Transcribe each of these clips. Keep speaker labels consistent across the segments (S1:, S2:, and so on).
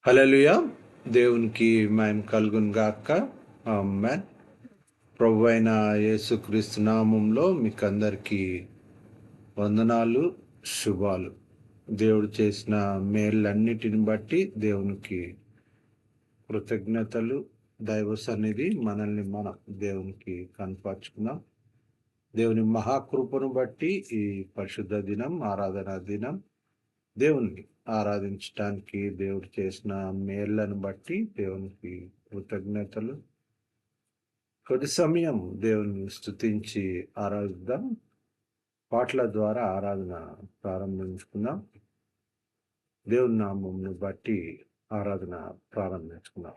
S1: హల్లెలూయా. దేవునికి మహిమ కలుగును గాక. ఆమేన్. ప్రభువైన యేసుక్రీస్తు నామంలో మీకు అందరికీ వందనాలు, శుభాలు. దేవుడు చేసిన మేళ్ళన్నిటిని బట్టి దేవునికి కృతజ్ఞతలు. దైవ సన్నిధి మనల్ని మనం దేవునికి కనపరుచుకున్నాం. దేవుని మహాకృపను బట్టి ఈ పరిశుద్ధ దినం, ఆరాధనా దినం, దేవుని ఆరాధించటానికి దేవుడు చేసిన మేళ్లను బట్టి దేవునికి కృతజ్ఞతలు. కొద్ది సమయం దేవుని స్తుతించి ఆరాధిద్దాం. పాటల ద్వారా ఆరాధన ప్రారంభించుకుందాం. దేవుని నామమును బట్టి ఆరాధన ప్రారంభించుకుందాం.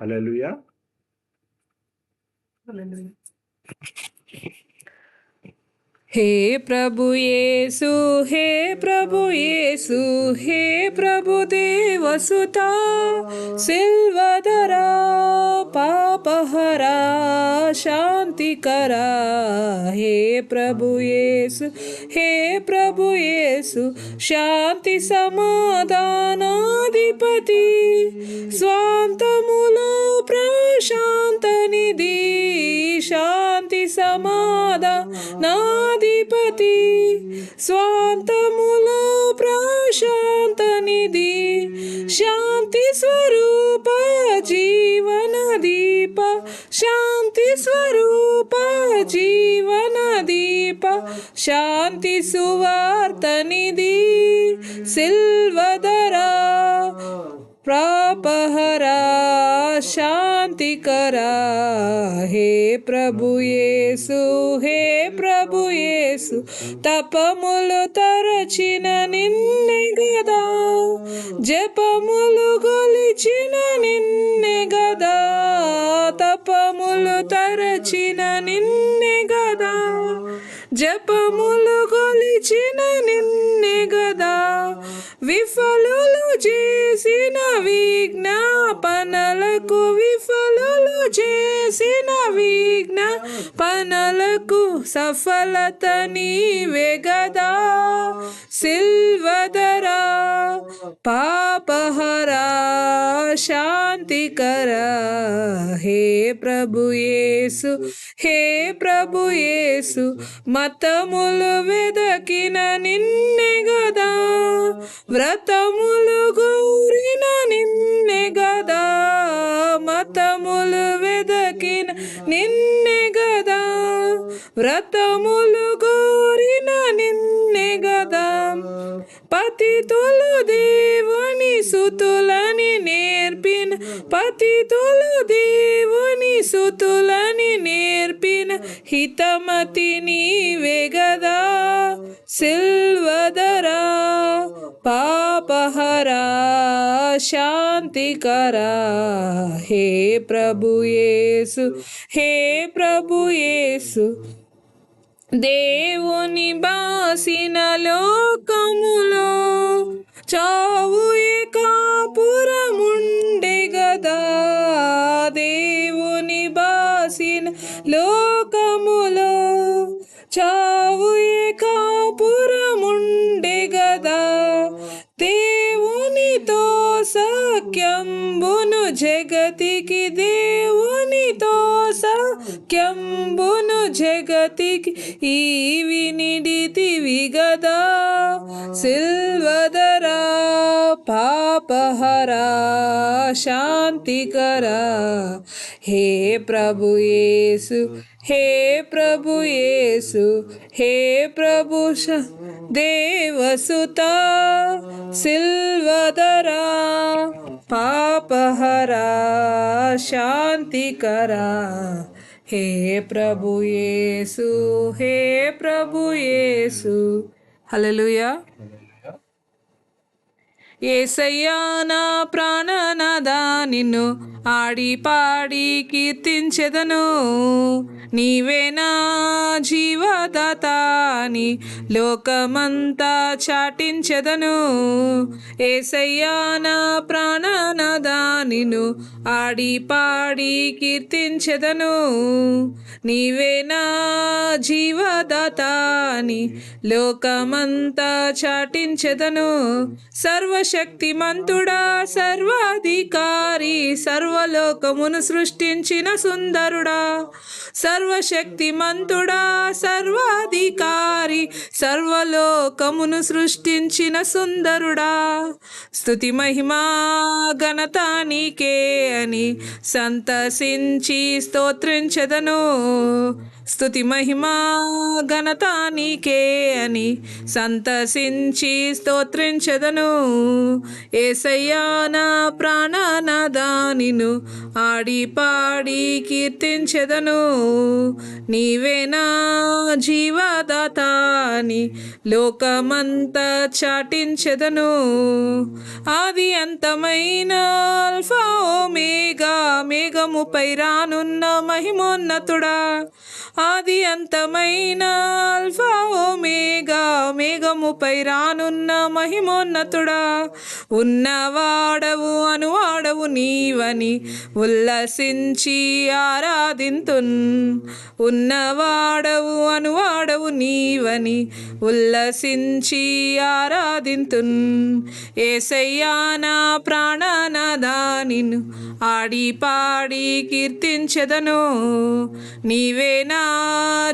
S1: హల్లెలూయా.
S2: हे प्रभु येसु, हे प्रभु येसु, हे प्रभु देवसुता, सिल्वधरा पापहरा शांतिकरा. हे प्रभु येसु, हे प्रभु येसु, शांति समाधानाधिपति, स्वांतमुलो प्रशांत निधि, शांति समाधानाधिपति, स्वांतमुलो प्रशांत निधि, शांति स्वरूप जीवन दीप, शांति स्वरूप जीवन दीप, शांति सुवार्त निधि, सिल्वधरा पापहरा शांतिकरा. हे प्रभु येसु, हे प्रभु येसु, తపములు తరచిన నిన్నే గదా, జపములు గొలిచిన నిన్నే గదా, తపములు తరచిన నిన్నే గదా, జపములు గొలిచిన నిన్నే గదా, విఫలులు చేసిన విజ్ఞాపనలకు, విఫలులు చేసిన విజ్ఞాపనలకు సఫలత నీవే గదా, సిల్వధరా పాపహరా శాంతికరా. హే ప్రభు యేసు, హే ప్రభు యేసు, మతములు వెదకిన నిన్నే గదా, వ్రతములు గోరిన నిన్నే గదా, మతములు వెదకిన నిన్నే గదా, వ్రతములు గోరిన నిన్నే గదా, పతితులు దేవుని సుతులని నేర్పిన, పతితులు దేవుని సుతులని నేర్పిన హితమతి నీవే గదా, సిల్వధరా పాపహరా శాంతికరా. హే ప్రభు యేసు, హే ప్రభు యేసు, దేవుని బాసిన లోకములో చావు ఏకాపురముండే గదా, దేవుని బాసిన లోకములో చావు ఏకాపురముండే గదా, దేవునితో సఖ్యంబును జగతికి, దేవునితో సఖ్యంబును జగతికి ఈవి నిడితివి గదా, సిల్వధరా పాపహరా శాంతికరా. హే ప్రభు యేసు, హే ప్రభు యేసు, హే ప్రభు దేవసుతా, సిల్వధరా పాపహరా శాంతికరా. హే ప్రభు యేసు, హే ప్రభు యేసు. హల్లెలూయా. యేసయ్యా నా ప్రాణనాదా, నిన్ను ఆడి పాడి కీర్తించెదను, నీవే నా జీవదాత అని లోకమంతా చాటించెదను. యేసయ్యా నా ప్రాణనాదా, నిన్ను ఆడి పాడి కీర్తించెదను, నీవే నా జీవదాత అని లోకమంతా చాటించెదను. సర్వ సర్వశక్తిమంతుడా సర్వాధికారి సర్వలోకమును సృష్టించిన సుందరుడా, సర్వశక్తిమంతుడా సర్వాధికారి సర్వలోకమును సృష్టించిన సుందరుడా, స్తుతి మహిమా ఘనత నీకే అని సంతసించి స్తోత్రించెదను. స్తుతి మహిమా ఘనత నీకే అని సంతసించి స్తోత్రించెదను. యేసయ్యా నా ప్రాణనాథా నిన్ను ఆడి పాడి కీర్తించెదను. నీవే నా జీవదాత అని లోకమంతా చాటించెదను. ఆది అంతమైన అల్ఫా ఓమేగా మేఘముపై రానున్న మహిమోన్నతుడా, ఆది అంతమైన అల్ఫా ఓమేగా మేఘముపై రానున్న మహిమోన్నతుడా, ఉన్నవాడవు అనువాడవు నీవని ఉల్లసించి ఆరాధింతున్. ఉన్నవాడవు అనువాడవు నీవని ఉల్లసించి ఆరాధింతున్. యేసయ్యా నా ప్రాణనాథా నిన్ను ఆడి పాడి కీర్తించెదను. నీవే నా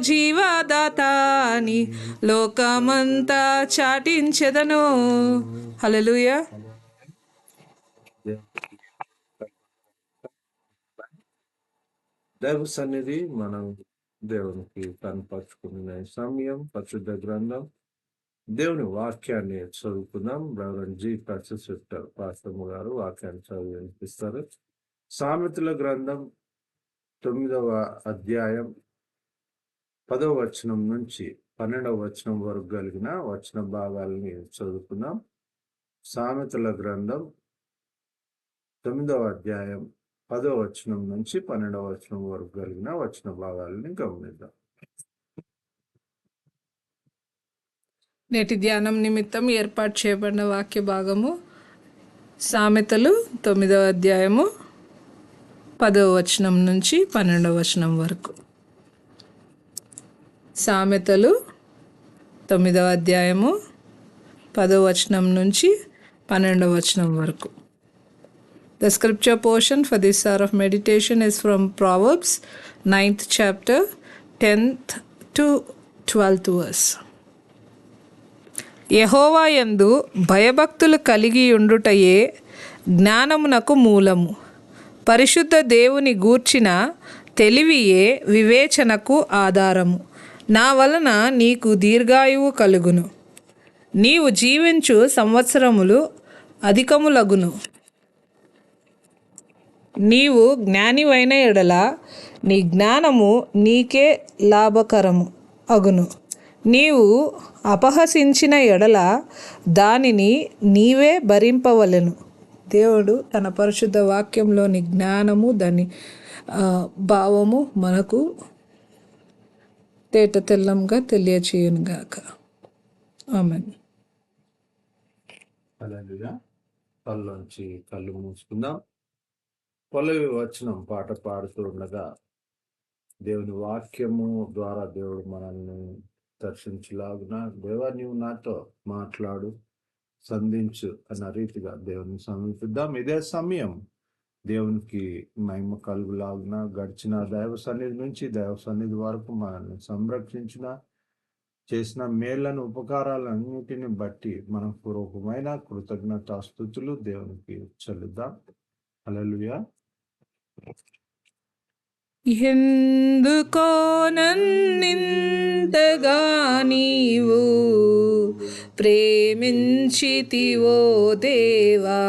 S2: జీవదాత అని లోకమంతా చాటించెదను. హల్లెలూయా.
S1: దైవ సన్నిధి మనం దేవునికి కనపరుచుకునే సమయం. పరిశుద్ధ గ్రంథం దేవుని వాక్యాన్ని చదువుకుందాం. రెవరెండ్ జి సిస్టర్ పాస్టమ్ గారు వాక్యాన్ని చదివి వినిపిస్తారు. సామెతల గ్రంథం 9వ అధ్యాయం 10వ వచనం నుంచి 12వ వచనం వరకు కలిగిన వచన భాగాలని చదువుకుందాం. సామెతల గ్రంథం 9వ అధ్యాయం 10వ వచనం నుంచి 12వ వచనం వరకు కలిగిన వచన భాగాలని గమనిద్దాం.
S2: నేటి ధ్యానం నిమిత్తం ఏర్పాటు చేయబడిన వాక్య భాగము సామెతలు 9వ అధ్యాయము 10వ వచనం నుంచి 12వ వచనం వరకు. సామెతలు 9వ అధ్యాయము 10వ వచనం నుంచి 12వ వచనం వరకు. The scripture portion for this hour of meditation is from Proverbs 9th chapter 10th to 12th verse. యెహోవా యందు భయభక్తులు కలిగి ఉండుటయే జ్ఞానమునకు మూలము. పరిశుద్ధ దేవుని గూర్చిన తెలివియే వివేచనకు ఆధారము. నా వలన నీకు దీర్ఘాయువు కలుగును, నీవు జీవించు సంవత్సరములు అధికములగును. నీవు జ్ఞానివైన ఎడల నీ జ్ఞానము నీకే లాభకరము అగును. నీవు అపహసించిన ఎడల దానిని నీవే భరింపవలెను. దేవుడు తన పరిశుద్ధ వాక్యంలోని జ్ఞానము దాని భావము మనకు తేట తెల్లంగా తెలియచేయునుగాక. ఆమేన్.
S1: హల్లెలూయా. కళ్ళలోంచి కళ్ళు మూసుకుందాం. పల్లవి వచనం పాట పాడుతూ ఉండగా దేవుని వాక్యము ద్వారా దేవుడు మనల్ని దర్శించులాగున, దేవా నీవు నాతో మాట్లాడు, సంధించు అన్న రీతిగా దేవుని సమీపిద్దాం. ఇదే సమయం దేవునికి మహిమ కలుగులాగున గడిచిన దైవ సన్నిధి నుంచి దైవ సన్నిధి వరకు మనల్ని సంరక్షించిన, చేసిన మేళ్లను ఉపకారాలన్నిటిని బట్టి మన పూర్వకమైన కృతజ్ఞతాస్తుతులు దేవునికి చెల్లిద్దాం. హల్లెలూయా.
S2: ఎందుకో నన్నింతగా నీవు ప్రేమించితివో దేవా,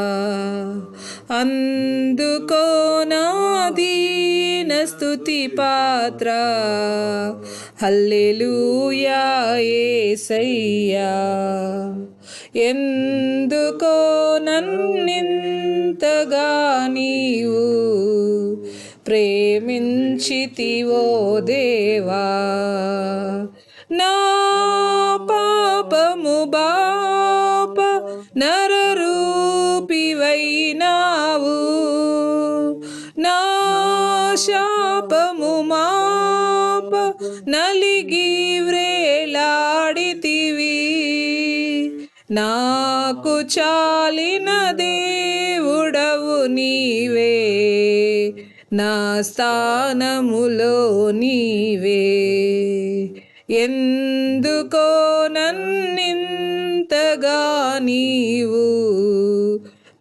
S2: అందుకో నా దీన స్తుతి పాత్ర. హల్లెలూయా యేసయ్యా. ఎందుకో నన్నింతగా నీవు ప్రేమించితివో దేవా, నా పాపము బాప నరరూపివైనావు, నా శాపము మాప నలిగి వ్రేలాడితివి. నాకు చాలిన దేవుడవు నీవే, నా స్థానములో నీవే. ఎందుకో నన్నింతగా నీవు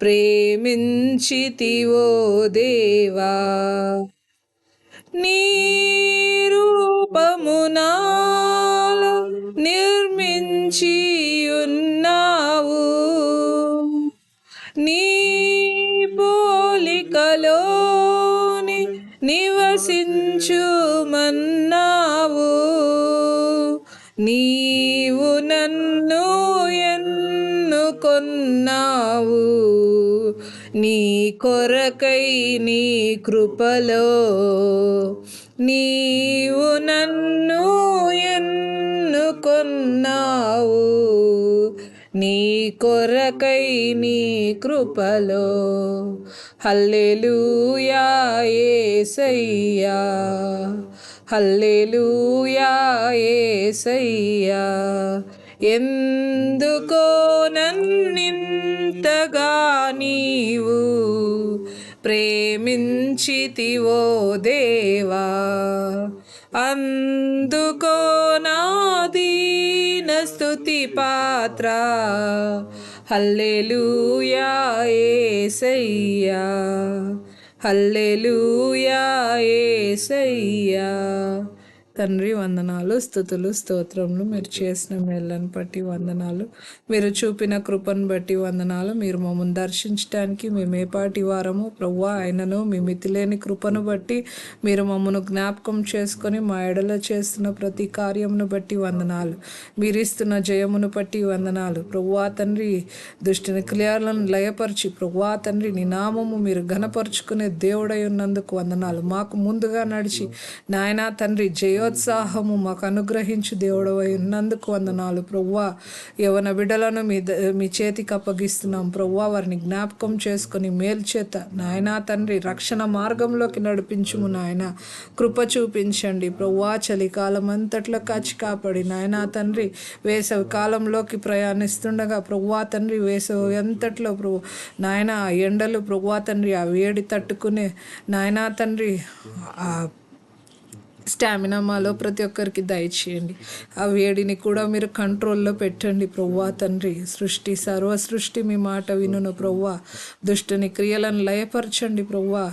S2: ప్రేమించితివో దేవా, నీ రూపము నాలో నిర్మించి ఉన్నావు, నీ పోలికలోని నివసించుమన్నావు. నీవు నన్ను ఎన్నుకొన్నావు, నీ కొరకై నీ కృపలో. నీవు నన్ను ఎన్నుకొన్నావు, నీ కొరకై నీ కృపలో. హల్లెలూయా యేసయ్యా, హల్లెలూయా యేసయ్యా. ఎందుకో నన్నింతగా నీవు ప్రేమించితివో దేవా, అందుకో నా దీన స్తుతి పాత్ర. హల్లెలూయా యేసయ్యా, హల్లెలూయా యేసయ్యా. తండ్రి వందనాలు, స్తుతులు, స్తోత్రములు. మీరు చేసిన మేళ్ళను బట్టి వందనాలు, మీరు చూపిన కృపను బట్టి వందనాలు. మీరు మమ్మల్ని దర్శించడానికి మేము ఏపాటి వారము ప్రభువా, అయినను మీ మితిలేని కృపను బట్టి మీరు మమ్మల్ని జ్ఞాపకం చేసుకొని మా ఎడలో చేస్తున్న ప్రతి కార్యమును బట్టి వందనాలు. మీరు ఇస్తున్న జయమును బట్టి వందనాలు ప్రభువా తండ్రి. దుష్టుని క్రియలను లయపరిచి ప్రభువా తండ్రి నీ నామము మీరు ఘనపరుచుకునే దేవుడై ఉన్నందుకు వందనాలు. మాకు ముందుగా నడిచి నాయనా తండ్రి జయోత్సాహము మాకు అనుగ్రహించు దేవుడవై ఉన్నందుకు వందనాలు ప్రభువా. యవన బిడ్డలను మీ చేతికి అప్పగిస్తున్నాం ప్రభువా. వారిని జ్ఞాపకం చేసుకొని మేల్చేత నాయనా తండ్రి రక్షణ మార్గంలోకి నడిపించుము నాయన. కృప చూపించండి ప్రభువా. చలికాలం అంతట్లో కాచి కాపాడి నాయనా తండ్రి వేసవి కాలంలోకి ప్రయాణిస్తుండగా ప్రభువా తండ్రి వేసవి అంతట్లో ప్రభు నాయన ఎండలు ప్రభువా తండ్రి ఆ వేడి తట్టుకునే నాయనా తండ్రి ఆ స్టామినా మాలో ప్రతి ఒక్కరికి దయచేయండి. ఆ వేడిని కూడా మీరు కంట్రోల్లో పెట్టండి ప్రభువా తండ్రి. సర్వ సృష్టి మీ మాట వినును ప్రభువా. దుష్టుని క్రియలను లయపరచండి ప్రభువా.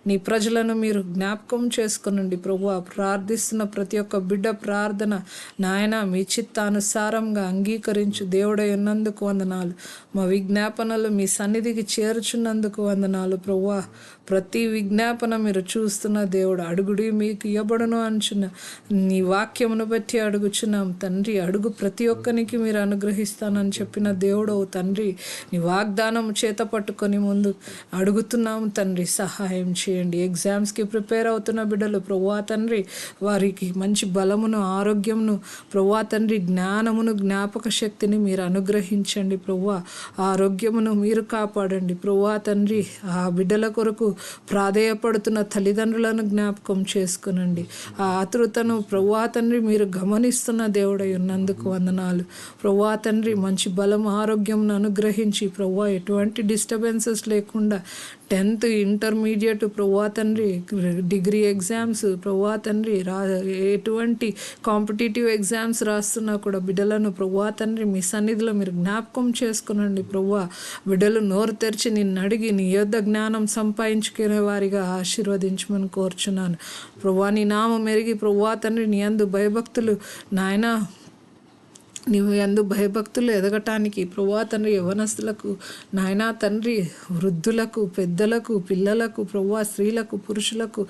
S2: నీ ప్రజలను మీరు జ్ఞాపకం చేసుకునండి ప్రభువా. ప్రార్థిస్తున్న ప్రతి ఒక్క బిడ్డ ప్రార్థన నాయన మీ చిత్తానుసారంగా అంగీకరించు దేవుడై ఉన్నందుకు వందనాలు. మా విజ్ఞాపనలు మీ సన్నిధికి చేర్చున్నందుకు వందనాలు ప్రభువా. ప్రతి విజ్ఞాపన మీరు చూస్తున్న దేవుడు. అడుగుడి మీకు ఇవ్వబడును అంచున్న నీ వాక్యమును బట్టి అడుగుచున్నాం తండ్రి. అడుగు ప్రతి ఒక్కరికి మీరు అనుగ్రహిస్తానని చెప్పిన దేవుడవు తండ్రి. నీ వాగ్దానం చేత పట్టుకొని ముందు అడుగుతున్నాము తండ్రి. సహాయం చేయండి. ఎగ్జామ్స్కి ప్రిపేర్ అవుతున్న బిడ్డలు ప్రభువా తండ్రి వారికి మంచి బలమును ఆరోగ్యమును ప్రభువా తండ్రి జ్ఞానమును జ్ఞాపక శక్తిని మీరు అనుగ్రహించండి ప్రభువా. ఆరోగ్యమును మీరు కాపాడండి ప్రభువా తండ్రి. ఆ బిడ్డల కొరకు ప్రాధేయపడుతున్న తల్లిదండ్రులను జ్ఞాపకం చేసుకునండి. ఆ ఆతృతను ప్రభువా తండ్రి మీరు గమనిస్తున్న దేవుడై ఉన్నందుకు వందనాలు ప్రభువా తండ్రి. మంచి బలం ఆరోగ్యంను అనుగ్రహించి ప్రభువా ఎటువంటి డిస్టర్బెన్సెస్ లేకుండా 10th ఇంటర్మీడియట్ ప్రభువా తండ్రి డిగ్రీ ఎగ్జామ్స్ ప్రభువా తండ్రి ఎటువంటి కాంపిటేటివ్ ఎగ్జామ్స్ రాస్తున్నా కూడా బిడ్డలను ప్రభువా తండ్రి మీ సన్నిధిలో మీరు జ్ఞాపకం చేసుకునండి ప్రభువా. బిడ్డలు నోరు తెరిచి నిన్ను అడిగి నీ యొద్ద జ్ఞానం సంపాదించుకునే వారిగా ఆశీర్వదించమని కోరుచున్నాను ప్రభువా. నీ నామం మెరిగి ప్రభువా తండ్రి నీ యందు భయభక్తులు నాయన నీవు యందు భయభక్తులు ఎదగటానికి ప్రభువా తండ్రి యవనస్తులకు నాయనా తండ్రి వృద్ధులకు పెద్దలకు పిల్లలకు ప్రభువా స్త్రీలకు పురుషులకు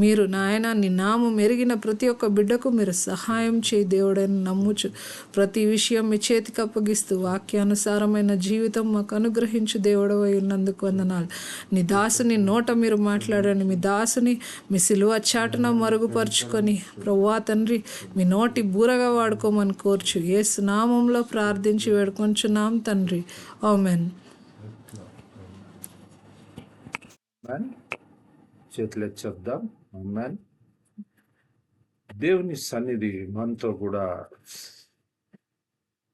S2: మీరు నాయన నీ నామం మెరిగిన ప్రతి ఒక్క బిడ్డకు మీరు సహాయం చేయి దేవుడని నమ్ముచు ప్రతి విషయం మీ చేతికి అప్పగిస్తూ వాక్యానుసారమైన జీవితం మాకు అనుగ్రహించు దేవుడవై ఉన్నందుకు వందనాలు. నీ దాసుని నోట మీరు మాట్లాడండి. మీ దాసుని మీ సిలువ చాటున మరుగుపరుచుకొని ప్రభువా తండ్రి మీ నోటి బూరగా వాడుకోమని కోర్చు యేసు నామంలో ప్రార్థించి వేడుకొంచున్నాం తండ్రి. ఆమేన్.
S1: చేతులు చెప్దాం. ఆమేన్. దేవుని సన్నిధి మనతో కూడా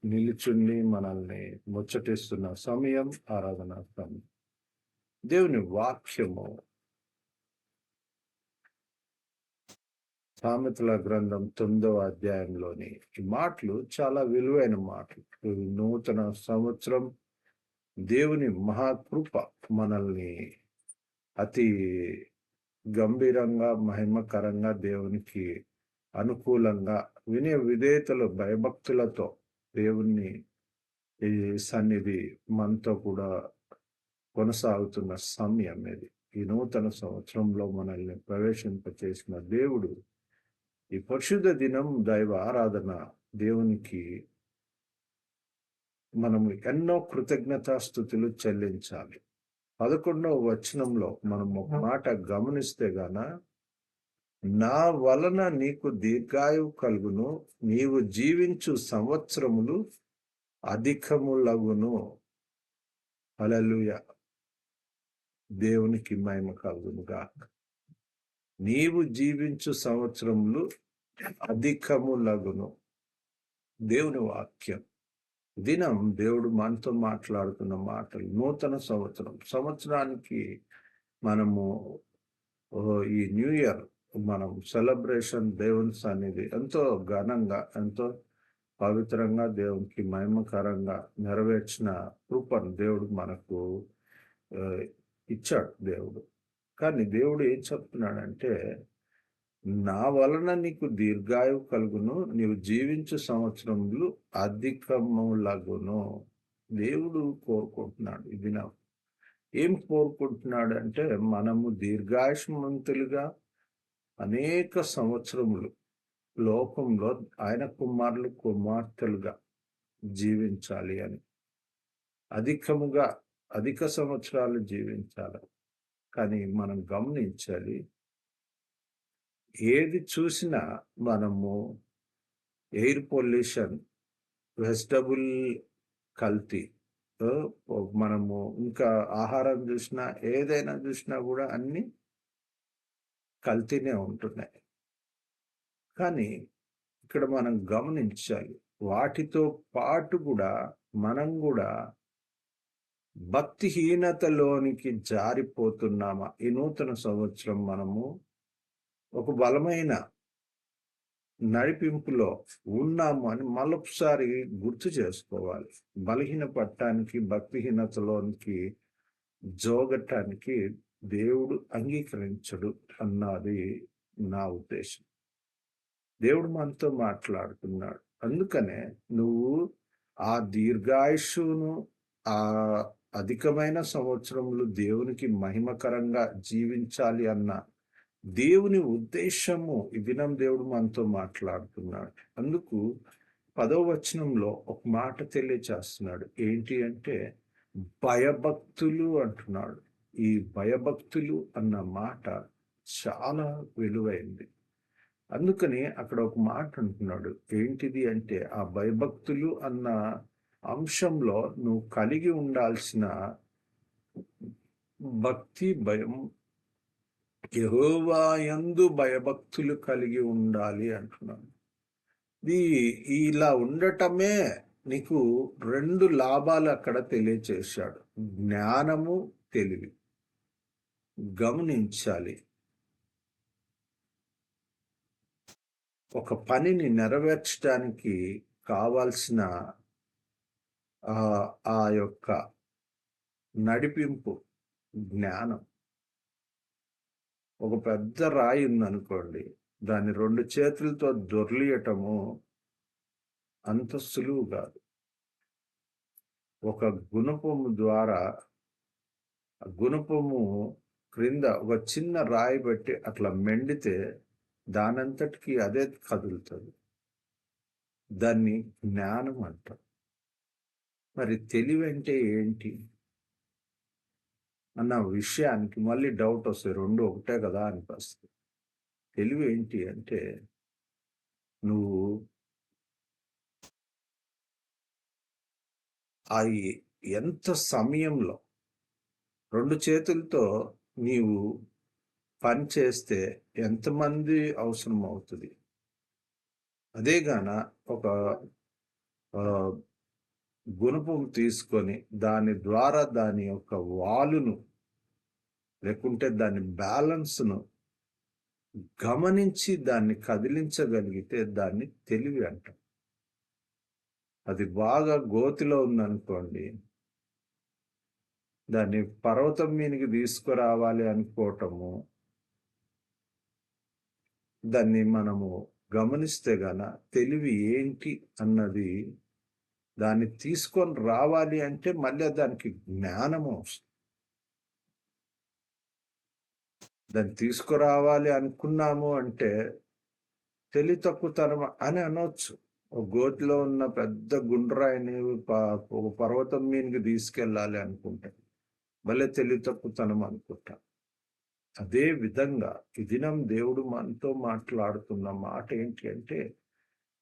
S1: నిలుచుండి మనల్ని ముచ్చటిస్తున్న సమయం, ఆరాధన సమయం. దేవుని వాక్యము సామెతల గ్రంథం 9వ అధ్యాయంలోని ఈ మాటలు చాలా విలువైన మాటలు. ఈ నూతన సంవత్సరం దేవుని మహాకృప మనల్ని అతి గంభీరంగా, మహిమకరంగా, దేవునికి అనుకూలంగా వినయ విధేయతలు, భయభక్తులతో దేవుణ్ణి ఈ సన్నిధి మనతో కూడా కొనసాగుతున్న సమయం ఇది. ఈ నూతన సంవత్సరంలో మనల్ని ప్రవేశింపచేసిన దేవుడు ఈ పరిశుద్ధ దినం దైవ ఆరాధన దేవునికి మనము ఎన్నో కృతజ్ఞతాస్తుతులు చెల్లించాలి. 11వ వచనంలో మనం ఒక మాట గమనిస్తే గాన, నా వలన నీకు దీర్ఘాయువు కలుగును, నీవు జీవించు సంవత్సరములు అధికములగును. హల్లెలూయా. దేవునికి మహిమ కలుగును గాక. నీవు జీవించు సంవత్సరములు అధికములగును. దేవుని వాక్యం. దినం దేవుడు మనతో మాట్లాడుతున్న మాటలు. నూతన సంవత్సరానికి మనము ఈ న్యూ ఇయర్ మనం సెలబ్రేషన్, దేవుని సన్నిధి ఎంతో ఘనంగా, ఎంతో పవిత్రంగా, దేవునికి మహిమకరంగా నెరవేర్చిన కృపను దేవుడు మనకు ఇచ్చాడు దేవుడు. కానీ దేవుడు ఏం చెప్తున్నాడంటే, నా వలన నీకు దీర్ఘాయువు కలుగును, నీవు జీవించు సంవత్సరములు అధికములగును. దేవుడు కోరుకుంటున్నాడు. ఇది నా ఏం కోరుకుంటున్నాడు అంటే, మనము దీర్ఘాయుష్మంతులుగా అనేక సంవత్సరములు లోకంలో ఆయన కుమారులు, కుమార్తెలుగా జీవించాలి అని, అధికముగా, అధిక సంవత్సరాలు జీవించాలి. కానీ మనం గమనించాలి, ఏది చూసినా మనము ఎయిర్ పొల్యూషన్, వెజిటబుల్ కల్తీ, మనము ఇంకా ఆహారం చూసినా, ఏదైనా చూసినా కూడా అన్ని కల్తీనే ఉంటున్నాయి. కానీ ఇక్కడ మనం గమనించాలి, వాటితో పాటు కూడా మనం కూడా భక్తిహీనతలోనికి జారిపోతున్నామా? ఈ నూతన సంవత్సరం మనము ఒక బలమైన నడిపింపులో ఉన్నాము అని మరొకసారి గుర్తు చేసుకోవాలి. బలహీన పట్టడానికి, భక్తిహీనతలోనికి జోగటానికి దేవుడు అంగీకరించడు అన్నది నా ఉద్దేశం. దేవుడు మనతో మాట్లాడుతున్నాడు. అందుకనే నువ్వు ఆ దీర్ఘాయుష్ను, ఆ అధికమైన సంవత్సరములు దేవునికి మహిమకరంగా జీవించాలి అన్న దేవుని ఉద్దేశము ఈ దినం దేవుడు మనతో మాట్లాడుతున్నాడు. అందుకు 10వ వచనంలో ఒక మాట తెలియచేస్తున్నాడు. ఏంటి అంటే, భయభక్తులు అంటున్నాడు. ఈ భయభక్తులు అన్న మాట చాలా విలువైంది. అందుకని అక్కడ ఒక మాట అంటున్నాడు. ఏంటిది అంటే, ఆ భయభక్తులు అన్న అంశంలో నువ్వు కలిగి ఉండాల్సిన భక్తి, భయం, యెహోవా యందు భయభక్తులు కలిగి ఉండాలి అంటున్నాడు. ఇలా ఉండటమే నీకు 2 లాభాలు అక్కడ తెలియచేశాడు. జ్ఞానము, తెలివి. గమనించాలి, ఒక పనిని నెరవేర్చడానికి కావాల్సిన ఆ యొక్క నడిపింపు, జ్ఞానం. ఒక పెద్ద రాయి ఉందనుకోండి, దాన్ని 2 చేతులతో దొర్లియటము అంత సులువు కాదు. ఒక గుణపము ద్వారా, ఆ గుణపము క్రింద ఒక చిన్న రాయి పెట్టి అట్లా మెండితే దానంతటికి అదే కదులుతుంది. దాన్ని జ్ఞానం అంటారు. మరి తెలివి అంటే ఏంటి అన్న విషయానికి మళ్ళీ డౌట్ వస్తుంది. 2 ఒకటే కదా అనిపిస్తుంది. తెలివి ఏంటి అంటే, నువ్వు ఎంత సమయంలో 2 చేతులతో నీవు పని చేస్తే ఎంతమంది అవసరం అవుతుంది. అదే గాన ఒక గుణపం తీసుకొని దాని ద్వారా దాని యొక్క వాలును లేకుంటే దాని బ్యాలెన్స్ను గమనించి దాన్ని కదిలించగలిగితే దాన్ని తెలివి అంటాం. అది బాగా గోతిలో ఉందనుకోండి, దాన్ని పర్వతం మీదకి తీసుకురావాలి అనుకోవటము, దాన్ని మనము గమనిస్తే గన తెలివి ఏంటి అన్నది, దాన్ని తీసుకొని రావాలి అంటే మళ్ళీ దానికి జ్ఞానము అవసరం. దాన్ని తీసుకురావాలి అనుకున్నాము అంటే తెలివి తక్కువతనం అని అనొచ్చు. ఒక గోతిలో ఉన్న పెద్ద గుండ్రాయిని ఒక పర్వతం మీదకి తీసుకెళ్ళాలి అనుకుంటే భలే తెలివి తక్కువతనం అనుకుంటా. అదే విధంగా ఈ దినం దేవుడు మనతో మాట్లాడుతున్న మాట ఏంటి అంటే,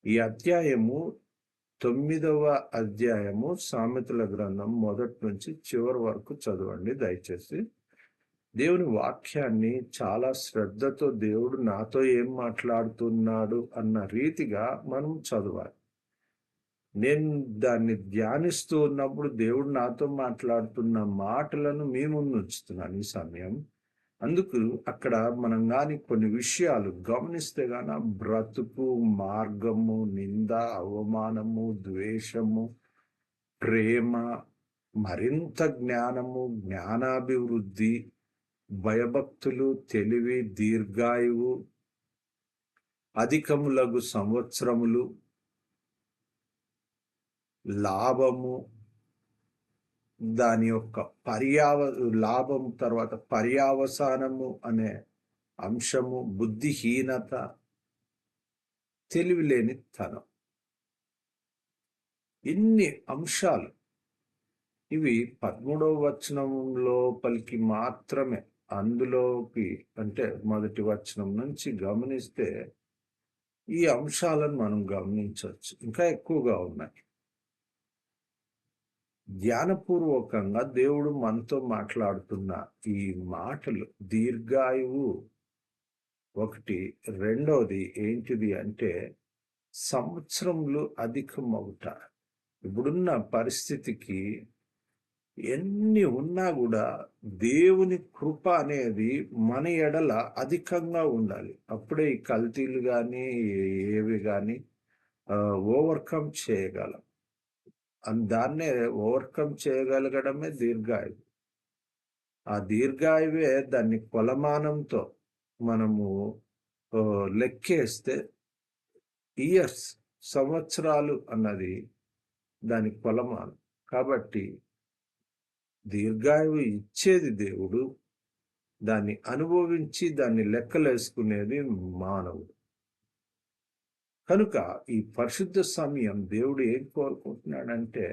S1: ఈ అధ్యాయము 9వ అధ్యాయము సామెతల గ్రంథం మొదటి నుంచి చివరి వరకు చదవండి దయచేసి. దేవుని వాక్యాన్ని చాలా శ్రద్ధతో దేవుడు నాతో ఏం మాట్లాడుతున్నాడు అన్న రీతిగా మనం చదవాలి. నేను దాన్ని ధ్యానిస్తూ ఉన్నప్పుడు దేవుడు నాతో మాట్లాడుతున్న మాటలను మీ ముందు ఉంచుతున్నాను ఈ సమయం. అందుకు అక్కడ మనం కానీ కొన్ని విషయాలు గమనిస్తే గాన బ్రతుకు, మార్గము, నింద, అవమానము, ద్వేషము, ప్రేమ, మరింత జ్ఞానము, జ్ఞానాభివృద్ధి, భయభక్తులు, తెలివి, దీర్ఘాయువు, అధికములగు సంవత్సరములు, లాభము, దాని యొక్క లాభం తర్వాత పర్యావసానము అనే అంశము, బుద్ధిహీనత, తెలివిలేని తనం, ఇన్ని అంశాలు ఇవి 13వ వచనం లోపలికి మాత్రమే. అందులోకి అంటే మొదటి వచనం నుంచి గమనిస్తే ఈ అంశాలను మనం గమనించవచ్చు. ఇంకా ఎక్కువగా ఉన్నాయి. ధ్యానపూర్వకంగా దేవుడు మనతో మాట్లాడుతున్న ఈ మాటలు దీర్ఘాయువు ఒకటి, రెండోది ఏంటిది అంటే సంవత్సరములు అధికమవుట. ఇప్పుడున్న పరిస్థితికి ఎన్ని ఉన్నా కూడా దేవుని కృప అనేది మన ఎడల అధికంగా ఉండాలి. అప్పుడే ఈ కల్తీలు కానీ ఏవి కానీ ఓవర్కమ్ చేయగలం. దాన్నే ఓవర్కమ్ చేయగలగడమే దీర్ఘాయువు. ఆ దీర్ఘాయువే దాన్ని కొలమానంతో మనము లెక్కేస్తే ఇయర్స్, సంవత్సరాలు అన్నది దాని కొలమానం. కాబట్టి దీర్ఘాయువు ఇచ్చేది దేవుడు, దాన్ని అనుభవించి దాన్ని లెక్కలేసుకునేది మానవుడు. కనుక ఈ పరిశుద్ధ సమయం దేవుడు ఏం కోరుకుంటున్నాడంటే,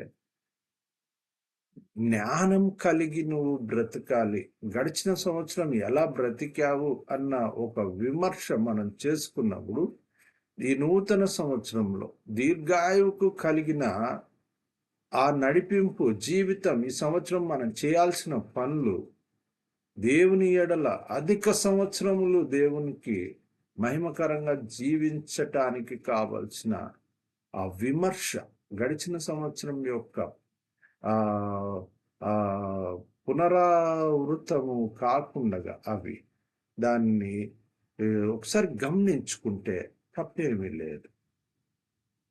S1: జ్ఞానం కలిగి నువ్వు బ్రతకాలి. గడిచిన సంవత్సరం ఎలా బ్రతికావు అన్న ఒక విమర్శ మనం చేసుకున్నప్పుడు ఈ నూతన సంవత్సరంలో దీర్ఘాయువుకు కలిగిన ఆ నడిపింపు జీవితం, ఈ సంవత్సరం మనం చేయాల్సిన పనులు, దేవుని ఎడల అధిక సంవత్సరములు దేవునికి మహిమకరంగా జీవించటానికి కావలసిన ఆ విమర్శ, గడిచిన సంవత్సరం యొక్క పునరావృతము కాకుండా అవి దాన్ని ఒకసారి గమనించుకుంటే తప్పేమీ లేదు.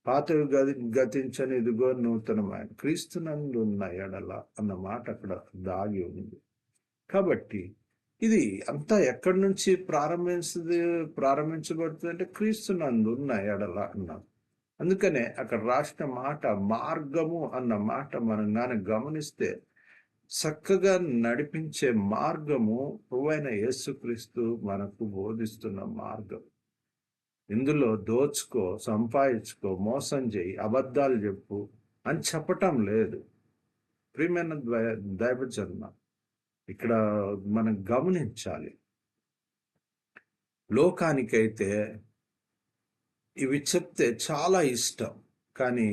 S1: పాతవి గతించని ఇదిగో నూతనమైన క్రీస్తునందు ఉన్న ఎడల అన్న మాట అక్కడ దాగి ఉంది. కాబట్టి ఇది అంతా ఎక్కడి నుంచి ప్రారంభించబడుతుంది అంటే క్రీస్తునందు ఉన్న ఎడల అన్నాం. అందుకనే అక్కడ రాసిన మాట మార్గము అన్న మాట మనం కానీ గమనిస్తే చక్కగా నడిపించే మార్గము ప్రభువైన యేసుక్రీస్తు మనకు బోధిస్తున్న మార్గం. ఇందులో దోచుకో, సంపాదించుకో, మోసం చేయి, అబద్ధాలు చెప్పు అని చెప్పటం లేదు. ప్రియమైన దైవజన్మ, ఇక్కడ మనం గమనించాలి. లోకానికైతే ఇవి చెప్తే చాలా ఇష్టం, కానీ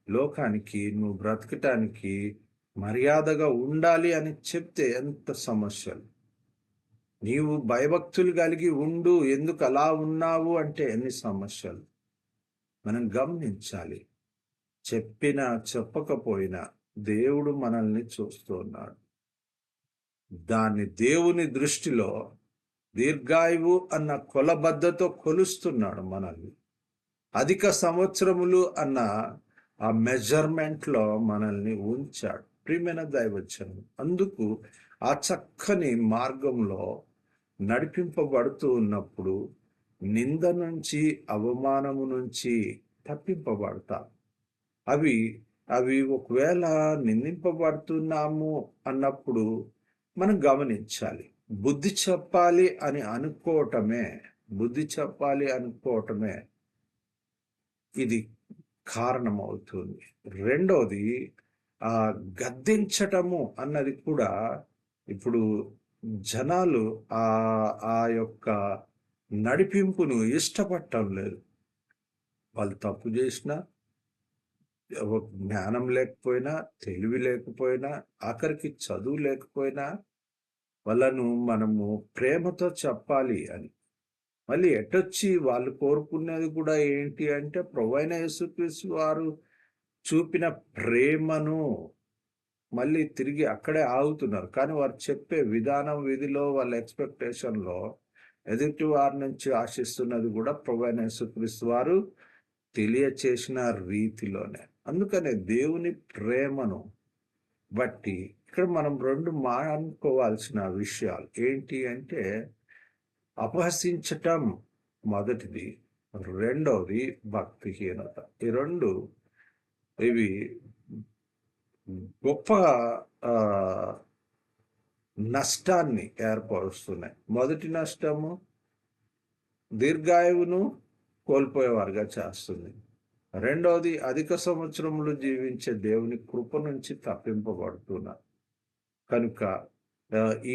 S1: లోకానికి నువ్వు బ్రతకటానికి మర్యాదగా ఉండాలి అని చెప్తే ఎంత సమస్యలు. నీవు భయభక్తులు కలిగి ఉండు, ఎందుకు అలా ఉన్నావు అంటే ఎన్ని సమస్యలు. మనం గమనించాలి. చెప్పినా చెప్పకపోయినా దేవుడు మనల్ని చూస్తున్నాడు. దాన్ని దేవుని దృష్టిలో దీర్ఘాయువు అన్న కొలబద్దతో కొలుస్తున్నాడు మనల్ని. అధిక సంవత్సరములు అన్న ఆ మెజర్మెంట్లో మనల్ని ఉంచాడు. ప్రియమైన దైవజనం, అందుకు ఆ చక్కని మార్గంలో నడిపింపబడుతూ ఉన్నప్పుడు నింద నుంచి, అవమానము నుంచి తప్పింపబడతాం. అవి అవి ఒకవేళ నిందింపబడుతున్నాము అన్నప్పుడు మనం గమనించాలి. బుద్ధి చెప్పాలి అని అనుకోవటమే ఇది కారణమవుతుంది. రెండోది గద్దించటము అన్నది కూడా ఇప్పుడు జనాలు ఆ యొక్క నడిపింపును ఇష్టపడటం లేదు. వాళ్ళు తప్పు చేసినా, జ్ఞానం లేకపోయినా, తెలివి లేకపోయినా, ఆఖరికి చదువు లేకపోయినా వాళ్ళను మనము ప్రేమతో చెప్పాలి అని. మళ్ళీ ఎటొచ్చి వాళ్ళు కోరుకునేది కూడా ఏంటి అంటే ప్రభువైన యేసుక్రీస్తు వారు చూపిన ప్రేమను మళ్ళీ తిరిగి అక్కడే ఆగుతున్నారు. కానీ వారు చెప్పే విధానం, విధిలో, వాళ్ళ ఎక్స్పెక్టేషన్లో ఎదుటి వారి నుంచి ఆశిస్తున్నది కూడా ప్రభువైన యేసుక్రీస్తు వారు తెలియచేసిన రీతిలోనే. అందుకనే దేవుని ప్రేమను బట్టి ఇక్కడ మనం రెండు మానుకోవాల్సిన విషయాలు ఏంటి అంటే అపహసించటం మొదటిది, రెండవది భక్తిహీనత. ఈ రెండు ఇవి గొప్ప నష్టాన్ని ఏర్పరుస్తున్నాయి. మొదటి నష్టము దీర్ఘాయువును కోల్పోయేవారుగా చేస్తుంది. రెండవది అధిక సంవత్సరములు జీవించే దేవుని కృప నుంచి తప్పింపబడుతున్నారు. కనుక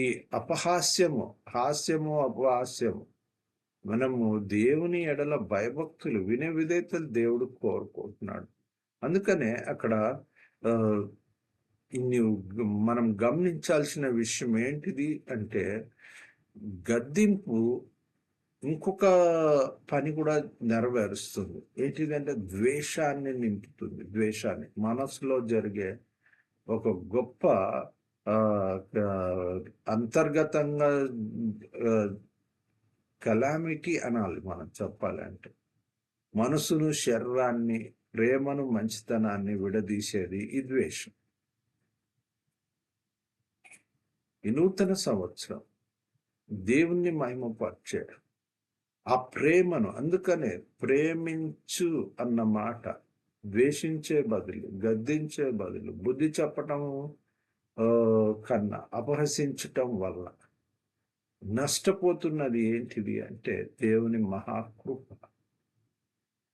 S1: ఈ అపహాస్యము, అపహాస్యము మనము దేవుని ఎడల భయభక్తులు, వినే విధేయతలు దేవుడు కోరుకుంటున్నాడు. అందుకనే అక్కడ మనం గమనించాల్సిన విషయం ఏంటిది అంటే గద్దింపు ఇంకొక పని కూడా నెరవేరుస్తుంది. ఏంటిదంటే ద్వేషాన్ని నింపుతుంది. ద్వేషాన్ని మనసులో జరిగే ఒక గొప్ప అంతర్గతంగా కలామిటీ అనాలి మనం చెప్పాలంటే. మనసును, శరీరాన్ని, ప్రేమను, మంచితనాన్ని విడదీసేది ఈ ద్వేషం. ఈ నూతన సంవత్సరం దేవుణ్ణి మహిమపరిచాడు. ఆ ప్రేమను, అందుకనే ప్రేమించు అన్న మాట ద్వేషించే బదులు, గద్దించే బదులు, బుద్ధి చెప్పటము కన్నా అపహసించటం వల్ల నష్టపోతున్నది ఏంటిది అంటే దేవుని మహాకృప.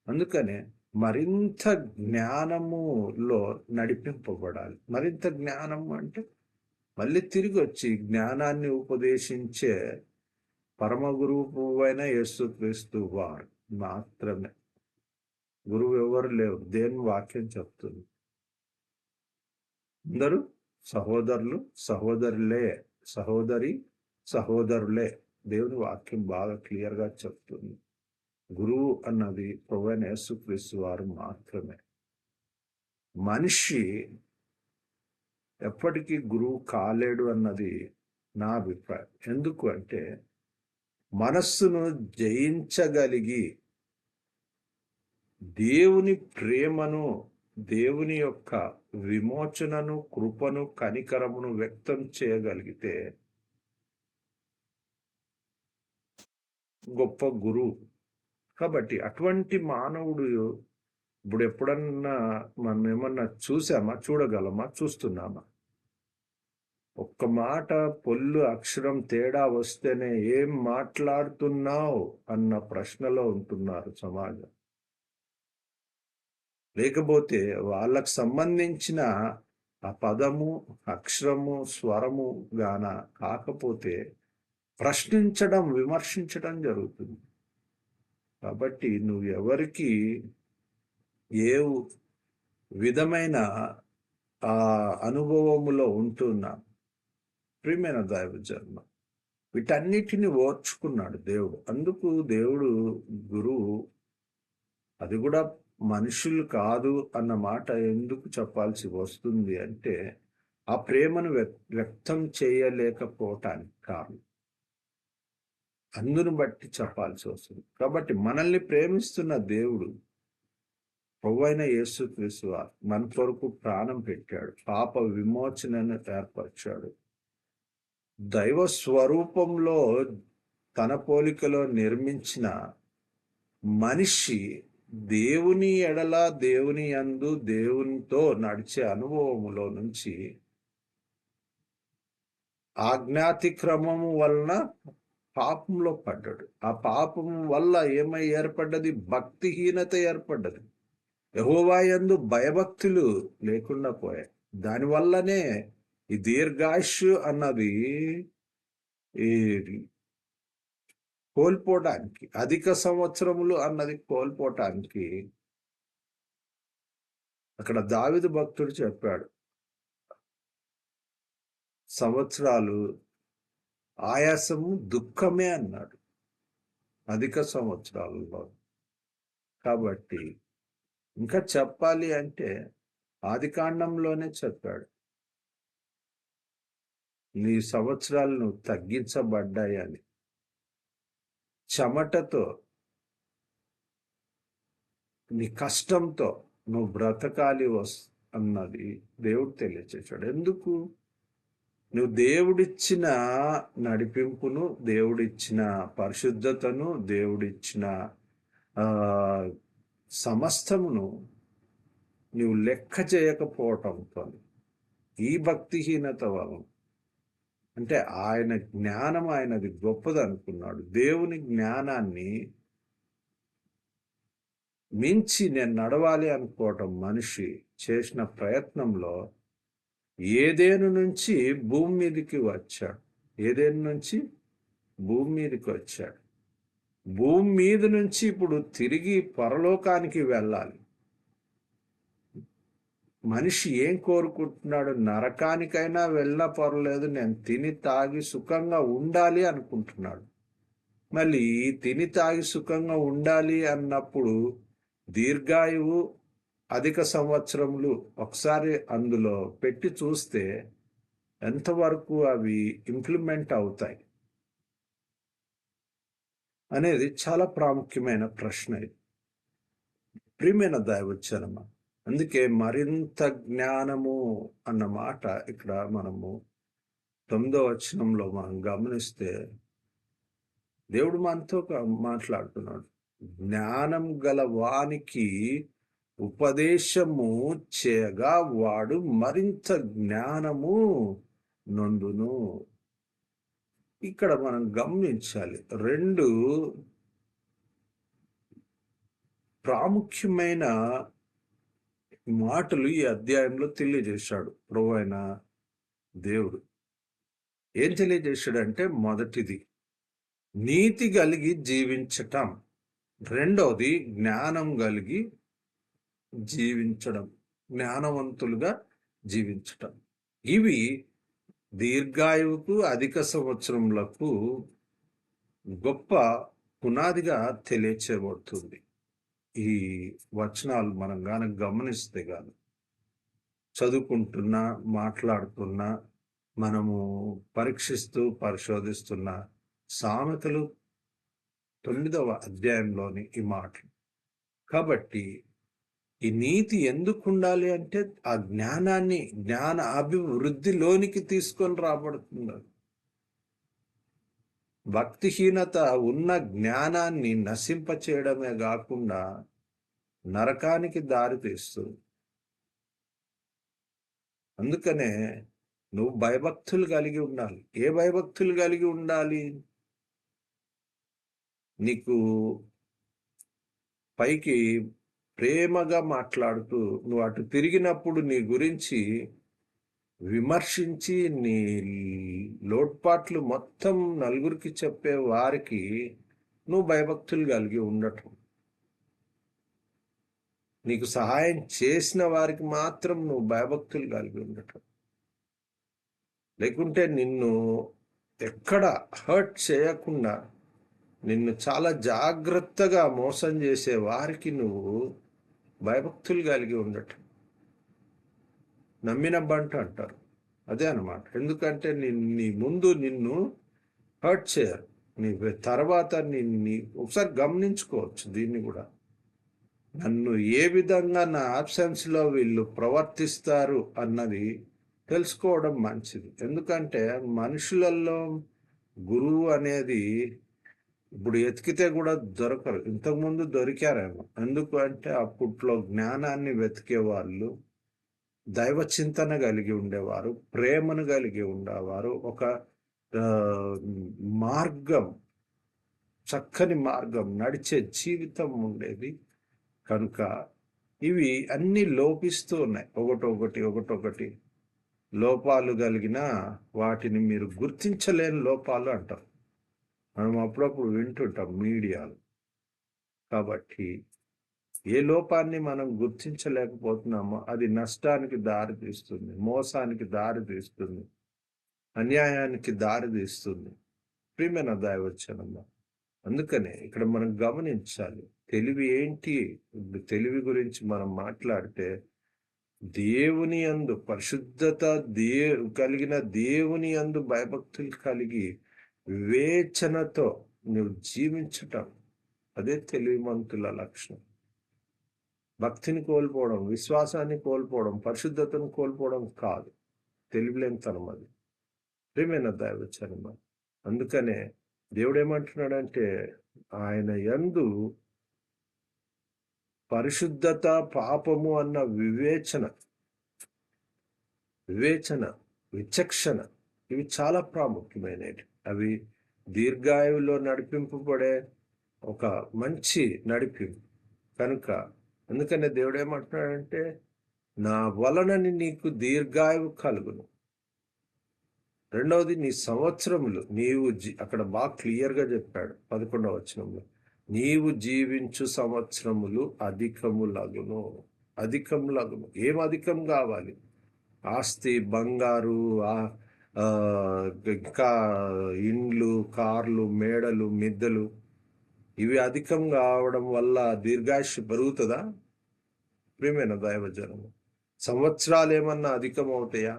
S1: అందుకనే మరింత జ్ఞానములో నడిపింపబడాలి. మరింత జ్ఞానము అంటే మళ్ళీ తిరిగి వచ్చి జ్ఞానాన్ని ఉపదేశించే పరమ గురువు అయిన యేసుక్రీస్తు వారు మాత్రమే. గురువు ఎవరు లేవు. దేవుని వాక్యం చెప్తుంది. అందరూ సహోదరులు, సహోదరులే. దేవుని వాక్యం బాగా క్లియర్గా చెప్తుంది. గురువు అన్నది ప్రభువైన యేసుక్రీస్తు వారు మాత్రమే. మనిషి ఎప్పటికీ గురువు కాలేడు అన్నది నా అభిప్రాయం. ఎందుకు అంటే మనస్సును జయించగలిగి దేవుని ప్రేమను, దేవుని యొక్క విమోచనను, కృపను, కనికరమును వ్యక్తం చేయగలిగితే గొప్ప గురువు. కాబట్టి అటువంటి మానవుడు ఇప్పుడు ఎప్పుడన్నా మనం ఏమన్నా చూసామా, చూడగలమా, చూస్తున్నామా? ఒక్క మాట పొల్లు అక్షరం తేడా వస్తేనే ఏం మాట్లాడుతున్నావు అన్న ప్రశ్నలో ఉంటున్నారు సమాజం. లేకపోతే వాళ్ళకు సంబంధించిన ఆ పదము, అక్షరము, స్వరము గాన కాకపోతే ప్రశ్నించడం, విమర్శించడం జరుగుతుంది. కాబట్టి నువ్వు ఎవరికి ఏ విధమైన అనుభవములో ఉంటున్నా, ప్రియమైన దైవజన్మ, వీటన్నిటిని ఓర్చుకున్నాడు దేవుడు. అందుకు దేవుడు గురువు, అది కూడా మనుషులు కాదు అన్న మాట ఎందుకు చెప్పాల్సి వస్తుంది అంటే, ఆ ప్రేమను వ్యక్తం చేయలేకపోవటానికి కారణం. అందును బట్టి చెప్పాల్సి వస్తుంది. కాబట్టి మనల్ని ప్రేమిస్తున్న దేవుడు ప్రభువైన యేసుక్రీస్తు వారు మన కొరకు ప్రాణం పెట్టాడు. పాప విమోచనను ఏర్పరిచాడు. దైవ స్వరూపంలో తన పోలికలో నిర్మించిన మనిషి దేవుని ఎడల, దేవుని యందు, దేవునితో నడిచే అనుభవములో నుంచి ఆజ్ఞాతిక్రమము వలన పాపంలో పడ్డాడు. ఆ పాపము వల్ల ఏమై ఏర్పడ్డది? భక్తిహీనత ఏర్పడ్డది. యెహోవా యందు భయభక్తులు లేకుండా పోయాయి. దానివల్లనే ఈ దీర్ఘాయుష్షు అన్నది ఈ కోల్పోవటానికి, అధిక సంవత్సరములు అన్నది కోల్పోవటానికి అక్కడ దావీదు భక్తుడు చెప్పాడు, సంవత్సరాలు ఆయాసము దుఃఖమే అన్నాడు అధిక సంవత్సరాలలో. కాబట్టి ఇంకా చెప్పాలి అంటే ఆదికాండంలోనే చెప్పాడు, నీ సంవత్సరాలు నువ్వు తగ్గించబడ్డాయని. చెమటతో, నీ కష్టంతో నువ్వు బ్రతకాలి అన్నది దేవుడు తెలియచేశాడు. ఎందుకు? నువ్వు దేవుడిచ్చిన నడిపింపును, దేవుడిచ్చిన పరిశుద్ధతను, దేవుడిచ్చిన సమస్తమును నువ్వు లెక్క చేయకపోవటంతో, ఈ భక్తిహీనత వలన, అంటే ఆయన జ్ఞానం ఆయనది గొప్పది అనుకున్నాడు. దేవుని జ్ఞానాన్ని మించి నేను నడవాలి అనుకోవటం మనిషి చేసిన ప్రయత్నంలో ఏదేను నుంచి భూమి మీదకి వచ్చాడు. ఏదేను నుంచి భూమి మీదకి వచ్చాడు. భూమి మీద నుంచి ఇప్పుడు తిరిగి పరలోకానికి వెళ్ళాలి. మనిషి ఏం కోరుకుంటున్నాడు? నరకానికైనా వెళ్ళినా పర్లేదు, నేను తిని తాగి సుఖంగా ఉండాలి అనుకుంటున్నాడు. మళ్ళీ తిని తాగి సుఖంగా ఉండాలి అన్నప్పుడు దీర్ఘాయువు, అధిక సంవత్సరములు ఒకసారి అందులో పెట్టి చూస్తే ఎంతవరకు అవి ఇంప్లిమెంట్ అవుతాయి అనేది చాలా ప్రాముఖ్యమైన ప్రశ్న ఇది. ప్రియమైన దైవజనమ, అందుకే మరింత జ్ఞానము అన్న మాట ఇక్కడ మనము 9వ వచనంలో మనం గమనిస్తే దేవుడు మనతో మాట్లాడుతున్నాడు. జ్ఞానం గల వానికి ఉపదేశము చేయగా వాడు మరింత జ్ఞానము నొందును. ఇక్కడ మనం గమనించాలి, 2 ప్రాముఖ్యమైన మాటలు ఈ అధ్యాయంలో తెలియజేశాడు ప్రభువైన దేవుడు. ఏం తెలియజేశాడంటే, మొదటిది నీతి కలిగి జీవించటం, రెండవది జ్ఞానం కలిగి జీవించడం, జ్ఞానవంతులుగా జీవించటం. ఇవి దీర్ఘాయువుకు, అధిక సంవత్సరములకు గొప్ప పునాదిగా తెలియచేయబడుతుంది. ఈ వచనాలు మనం గాన గమనిస్తే గాను, చదువుకుంటున్నా, మాట్లాడుతున్నా, మనము పరీక్షిస్తూ పరిశోధిస్తున్న సామెతలు 9వ అధ్యాయంలోని ఈ మాటలు. కాబట్టి ఈ నీతి ఎందుకు ఉండాలి అంటే, ఆ జ్ఞానాన్ని, జ్ఞాన అభివృద్ధిలోనికి తీసుకొని రాబడుతుంది. భక్తిహీనత ఉన్న జ్ఞానాన్ని నశింపచేయడమే కాకుండా నరకానికి దారి తీస్తుంది. అందుకనే నువ్వు భయభక్తులు కలిగి ఉండాలి. ఏ భయభక్తులు కలిగి ఉండాలి? నీకు పైకి ప్రేమగా మాట్లాడుతూ నువ్వు అటు తిరిగినప్పుడు నీ గురించి విమర్శించి నీ లోట్పాట్లు మొత్తం నలుగురికి చెప్పే వారికి నువ్వు భయభక్తులు కలిగి ఉండటం. నీకు సహాయం చేసిన వారికి మాత్రం నువ్వు భయభక్తులు కలిగి ఉండటం. లేకుంటే నిన్ను ఎక్కడ హర్ట్ చేయకుండా, నిన్ను చాలా జాగ్రత్తగా మోసం చేసే వారికి నువ్వు భయభక్తులు కలిగి ఉండటం. నమ్మిన బంట అంటారు. అదే అన్నమాట. ఎందుకంటే నీ ముందు నిన్ను హర్ట్ చేయరు. నీ తర్వాత నీ ఒకసారి గమనించుకోవచ్చు దీన్ని కూడా. నన్ను ఏ విధంగా నా ఆబ్సెన్స్లో వీళ్ళు ప్రవర్తిస్తారు అన్నది తెలుసుకోవడం మంచిది. ఎందుకంటే మనుషులలో గురువు అనేది ఇప్పుడు ఎతికితే కూడా దొరకరు. ఇంతకుముందు దొరికారేమో. ఎందుకు అంటే అప్పట్లో జ్ఞానాన్ని వెతికే వాళ్ళు దైవ చింతన కలిగి ఉండేవారు, ప్రేమను కలిగి ఉండేవారు, ఒక మార్గం, చక్కని మార్గం, నడిచే జీవితం ఉండేది. కనుక ఇవి అన్నీ లోపిస్తూ ఉన్నాయి. ఒకటొకటి లోపాలు కలిగిన వాటిని మీరు గుర్తించలేని లోపాలు అంటారు. మనం అప్పుడప్పుడు వింటుంటాం మీడియాలో. కాబట్టి ఏ లోపాన్ని మనం గుర్తించలేకపోతున్నామో అది నష్టానికి దారి తీస్తుంది, మోసానికి దారి తీస్తుంది, అన్యాయానికి దారి తీస్తుంది. ప్రియమైన దైవజనమా, అందుకనే ఇక్కడ మనం గమనించాలి. తెలివి ఏంటి? తెలివి గురించి మనం మాట్లాడితే దేవుని యందు పరిశుద్ధత కలిగిన దేవుని యందు భయభక్తులు కలిగి వివేచనతో నువ్వు జీవించటం, అదే తెలివిమంతుల లక్షణం. భక్తిని కోల్పోవడం, విశ్వాసాన్ని కోల్పోవడం, పరిశుద్ధతను కోల్పోవడం కాదు, తెలివిలేనితనం అది. ప్రియమైన దైవజనమ, అందుకనే దేవుడు ఏమంటున్నాడంటే ఆయన యందు పరిశుద్ధత, పాపము అన్న వివేచన, విచక్షణ ఇవి చాలా ప్రాముఖ్యమైనవి. అవి దీర్ఘాయువులో నడిపింపబడే ఒక మంచి నడిపింపు. కనుక అందుకనే దేవుడు ఏమంటున్నాడంటే నా వలనని నీకు దీర్ఘాయువు కలుగును. రెండవది నీ సంవత్సరములు నీవు అక్కడ బాగా క్లియర్గా చెప్పాడు 11వ వచనంలో, నీవు జీవించు సంవత్సరములు అధికములగును. ఏం అధికం కావాలి? ఆస్తి, బంగారు, ఇంకా ఇండ్లు, కార్లు, మేడలు, మిద్దెలు, ఇవి అధికం కావడం వల్ల దీర్ఘాయుష్ పెరుగుతుందా? ప్రియమైన దైవజనము, సంవత్సరాలు ఏమన్నా అధికం అవుతాయా?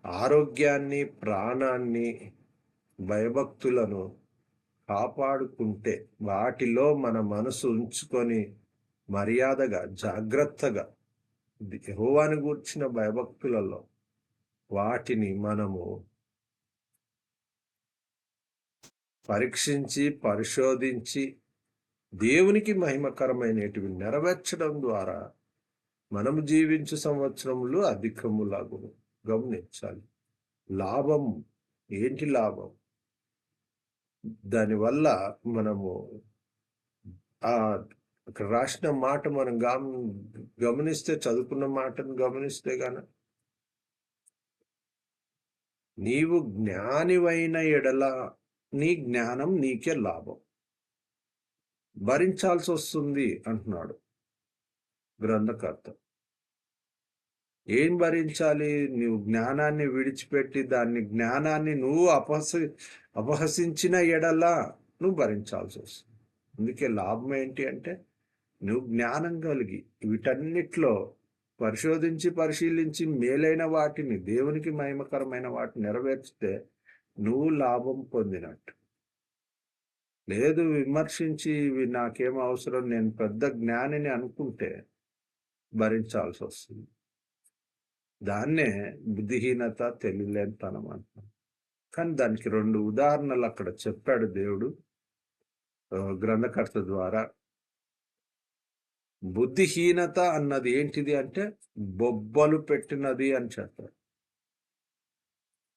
S1: ఆరోగ్యాన్ని, ప్రాణాన్ని, భయభక్తులను కాపాడుకుంటే, వాటిలో మన మనసు ఉంచుకొని మర్యాదగా, జాగ్రత్తగా యెహోవాను గూర్చిన భయభక్తులలో వాటిని మనము పరీక్షించి, పరిశోధించి దేవునికి మహిమకరమైనటివి నెరవేర్చడం ద్వారా మనము జీవించు సంవత్సరములు అధికములాగును. గమనించాలి. లాభం ఏంటి? లాభం దానివల్ల మనము అక్కడ రాసిన మాట మనం గమనిస్తే, చదువుకున్న మాటను గమనిస్తే గాన, నీవు జ్ఞానివైన ఎడల నీ జ్ఞానం నీకే లాభం, భరించాల్సి వస్తుంది అంటున్నాడు గ్రంథకర్త. ఏం భరించాలి? నువ్వు జ్ఞానాన్ని విడిచిపెట్టి జ్ఞానాన్ని నువ్వు అపహసించిన ఎడల నువ్వు భరించాల్సి వస్తుంది. అందుకే లాభం ఏంటి అంటే, నువ్వు జ్ఞానం కలిగి వీటన్నిటిలో పరిశీలించి మేలైన వాటిని, దేవునికి మహిమకరమైన వాటిని నెరవేర్చితే నువ్వు లాభం పొందినట్టు. లేదు విమర్శించి ఇవి నాకేం అవసరం, నేను పెద్ద జ్ఞానిని అనుకుంటే భరించాల్సి వస్తుంది. దాన్నే బుద్ధిహీనత, తెలియలేనితనం అంటాం. కానీ దానికి 2 ఉదాహరణలు అక్కడ చెప్పాడు దేవుడు గ్రంథకర్త ద్వారా. బుద్ధిహీనత అన్నది ఏంటిది అంటే బొబ్బలు పెట్టినది అని చెప్పారు.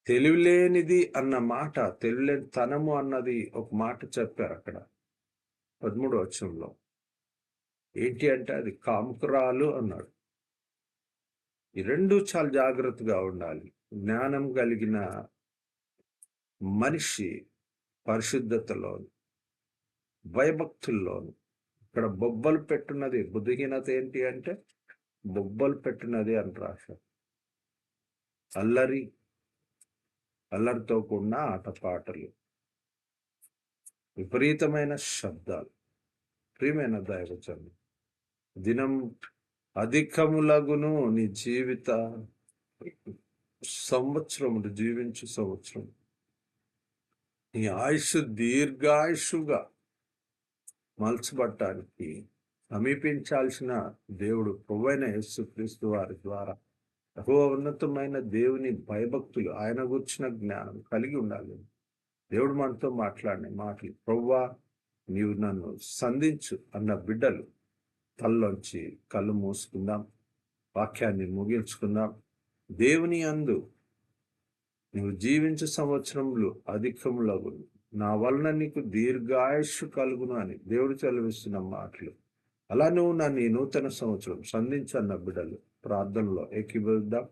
S1: తెలివిలేనిది అన్న మాట, తెలివిలేని తనము అన్నది ఒక మాట చెప్పారు అక్కడ 13వ వచనంలో. ఏంటి అంటే అది కాముకురాలు అన్నాడు. ఈ 2 చాలా జాగ్రత్తగా ఉండాలి. జ్ఞానం కలిగిన మనిషి పరిశుద్ధతలోను, భయభక్తుల్లోను. ఇక్కడ బొబ్బలు పెట్టున్నది, బుద్ధిహీనత ఏంటి అంటే బొబ్బలు పెట్టినది అని రాశారు. అల్లరితో కూడిన ఆటపాటలు, విపరీతమైన శబ్దాలు. ప్రియమైన దైవజనులు, దినం అధికములగును. నీ జీవిత సంవత్సరములు జీవించు సంవత్సరం, నీ ఆయుష్ దీర్ఘాయుషుగా మలచబట్టానికి సమీపించాల్సిన దేవుడు ప్రభువైన యేసుక్రీస్తు వారి ద్వారా యెహోవా ఉన్నతమైన దేవుని భయభక్తులు, ఆయన గురించిన జ్ఞానం కలిగి ఉండాలి. దేవుడు మనతో మాట్లాడిన మాటలు, ప్రభువా నీవు నన్ను సంధించు అన్న బిడ్డలు తల్లోంచి కళ్ళు మూసుకుందాం, వాక్యాన్ని ముగించుకుందాం. దేవుని యందు నీవు జీవించు సంవత్సరములు అధికములగును, నా వలన నీకు దీర్ఘాయుష్షు కలుగును అని దేవుడు చదివిస్తున్న మాటలు. అలా నువ్వు నన్ను ఈ నూతన సంవత్సరం సంధించన్న బిడ్డలు ప్రార్థనలో ఏకీభవిద్దాం.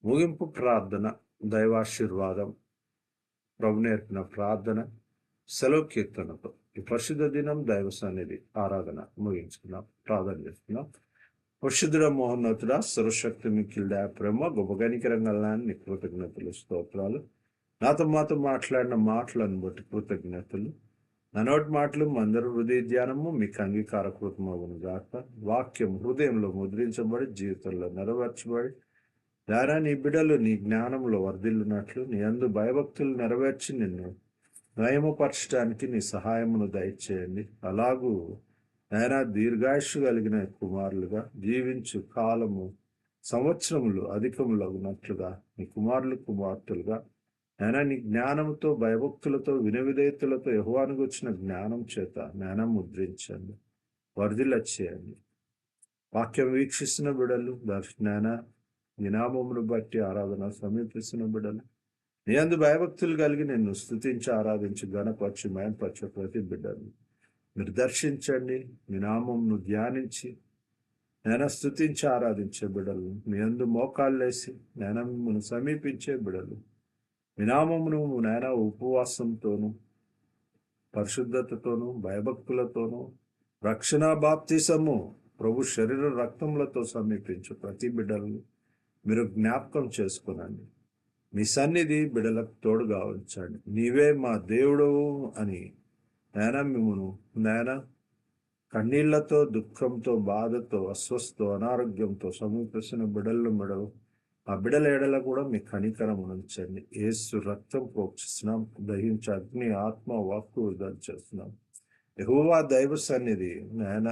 S1: ముగింపు ప్రార్థన, దైవాశీర్వాదం, ప్రభు నేర్పిన ప్రార్థన, సెలవు కీర్తనతో ఈ పరిశుద్ధ దినం దైవ సన్నిధి ఆరాధన ముగించుకున్నాం. ప్రార్థన చేస్తున్నాం. పరిశుద్ధుడ మహోన్నతుడ సర్వశక్తి మిక్కిలిడా ప్రేమ గొప్ప గణికరంగాన్ని కృతజ్ఞతలు, స్తోత్రాలు. నాతో మాతో మాట్లాడిన మాటలను బట్టి కృతజ్ఞతలు. నా నోటి మాటలు అందరూ హృదయ ధ్యానము మీకు అంగీకారకృతమవును గాక. వాక్యం హృదయంలో ముద్రించబడి జీవితంలో నెరవేర్చబడి దారా నీ బిడ్డలు నీ జ్ఞానంలో వర్ధిల్లునట్లు, నీ అందు భయభక్తులు నెరవేర్చి నిన్ను నయమపరచడానికి నీ సహాయమును దయచేయండి. అలాగూ నాయనా దీర్ఘాయుషు కలిగిన కుమారులుగా జీవించు కాలము సంవత్సరములు అధికములగునట్లుగా నీ కుమారులు కుమార్తెలుగా నాయనా నీ జ్ఞానంతో భయభక్తులతో వినవిధేయతలతో యెహోవాను వచ్చిన జ్ఞానం చేత జ్ఞానం ముద్రించండి, వర్ధిల్ల చేయండి. వాక్యం వీక్షిస్తున్న బిడ్డలు దర్శనాన నీ నామమును బట్టి ఆరాధన సమీపిస్తున్న బిడ్డలు నీ అందు భయభక్తులు కలిగి నిన్ను స్తుతించి ఆరాధించి గణపరచి మయంపరచే ప్రతి బిడ్డలు మీరు దర్శించండి. మీ నామమును ధ్యానించి నేను స్తుతించి ఆరాధించే బిడ్డలు, మీ అందు మోకాళ్ళేసి నేను మిమ్మల్ని సమీపించే బిడ్డలు, మీ నామమును నాయన ఉపవాసంతోనూ పరిశుద్ధతతోనూ భయభక్తులతోనూ రక్షణ బాప్తిసము ప్రభు శరీర రక్తములతో సమీపించు ప్రతి బిడ్డలను మీరు జ్ఞాపకం చేసుకునండి. మీ సన్నిధి బిడ్డలకు తోడుగా ఉంచండి. నీవే మా దేవుడు అని నాయన మిమ్మను నాయన కన్నీళ్లతో, దుఃఖంతో, బాధతో, అస్వస్థతో, అనారోగ్యంతో సమీపిస్తున్న బిడ్డలను మెడలు ఆ బిడ్డల ఎడల కూడా మీ కనికరం ఉంచండి. యేసు రక్తం ప్రోక్షిస్తున్నాం. దహించి అగ్ని ఆత్మ వాక్కు విడుదల చేస్తున్నాం. యెహోవా దైవ సన్నిధి నాయన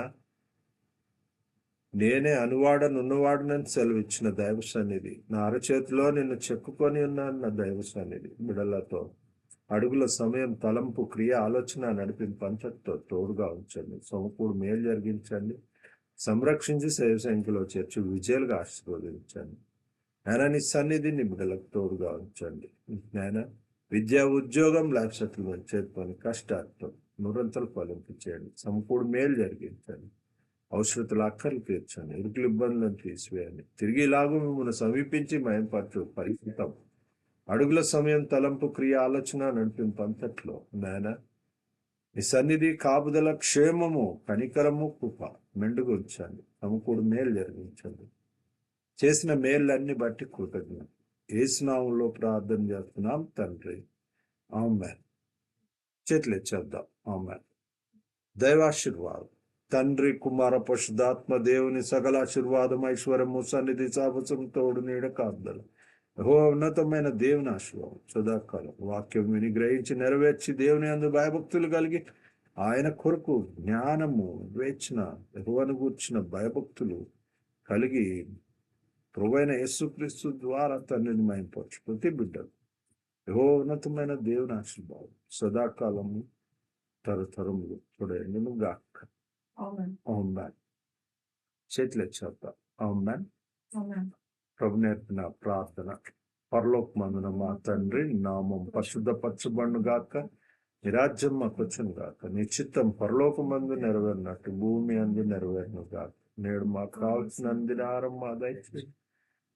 S1: నేనే అనువాడనున్నవాడునని సెలవిచ్చిన దైవ సన్నిధి, నా అరచేతిలో నిన్ను చెక్కుకొని ఉన్నాను నా దైవ సన్నిధి బిడ్డలతో అడుగుల సమయం, తలంపు, క్రియ, ఆలోచన నడిపింపంతటితో తోడుగా ఉంచండి. సమకూడు మేలు జరిగించండి, సంరక్షించి సేవ సంఖ్యలో చేర్చి విజయాలుగా ఆశీర్వదించండి. నాయన నీ సన్నిధిని బిడ్డలకు తోడుగా ఉంచండి. నాయన విద్యా ఉద్యోగం లైఫ్ సెటిల్మెంట్ చేరుకొని కష్టాలతో నిరంతరం ఫలింపచేయండి. సమకూడు మేలు జరిగించండి, అవసరతలు అక్కర్లు తీర్చండి, ఇరుకులు ఇబ్బందులను తీసివేయండి. తిరిగి ఇలాగూ మిమ్మల్ని సమీపించి మయంపరచు పరిస్థితం అడుగుల సమయం, తలంపు, క్రియ, ఆలోచన నడిపింపంతట్లో నాయన నీ సన్నిధి కాపుదల, క్షేమము, కనికరము, కృప మెండుగా ఉంచండి. సమకూడు మేలు జరిగించండి. చేసిన మేళ్ళన్ని బట్టి కృతజ్ఞత యేసు నామములో ప్రార్థన చేస్తున్నాం తండ్రి, ఆమేన్. చేతులు ఎత్తేద్దాం. ఆమేన్. దైవాశీర్వాదం తండ్రి, కుమార, పరిశుద్ధాత్మ దేవుని సకల ఆశీర్వాదం, ఐశ్వర్యము, సన్నిధి, సాహసం, తోడు, నీడ, కాపుదల యెహోవా ఉన్నతమైన దేవుని ఆశీర్వాదం సదాకాలం వాక్యం విని గ్రహించి నెరవేర్చి దేవుని అందు భయభక్తులు కలిగి ఆయన కొరకు జ్ఞానము వివేచన యెహోవాను గూర్చిన భయభక్తులు కలిగి ప్రభువైన యేసుక్రీస్తు ద్వారా తండ్రిని మహిమపరచు ప్రతి బిడ్డలు యెహోవా ఉన్నతమైన దేవుని ఆశీర్వాదం సదాకాలము తరతరములు చూడండి గాక. ఆమేన్. చేతులు ఎత్తుచేద్దాం. ఆమేన్. ప్రభు నేర్పిన ప్రార్థన. పరలోకమందున మా తండ్రి, నామం పరిశుద్ధపరచబడును గాక, నీ రాజ్యం మాకు వచ్చును గాక, నీ చిత్తం పరలోకమందు నెరవేరినట్టు భూమి అందు నెరవేరును గాక. నేడు మాకు కావలసిన అందినారం మా దయచేసి,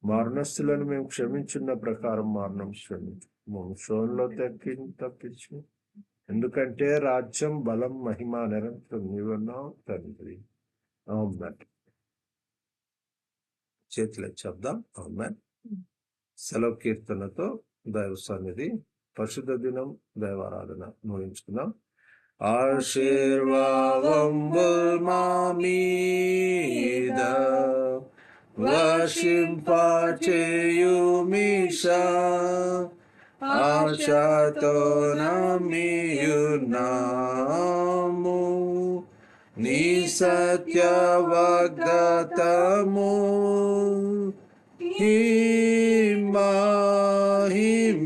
S1: మా రుణస్తులను మేము క్షమించున్న ప్రకారం మరణం క్షమించు, వంశంలో తప్పించు. ఎందుకంటే రాజ్యం, బలం, మహిమ నిరంతరం నీవన్నావు తండ్రి. ఆమేన్. చేతులు చెప్దాం. ఆమేన్. సెలవు కీర్తనతో దైవ సన్నిధి పరిశుద్ధ దినం దైవారాధన ముగించుకుందాం. ఆశీర్వాదంబుల్ మా మీద వర్షింపచేయుమీశా, ఆశతో నమ్మియున్నాము నీ సత్య వాగ్దాతము.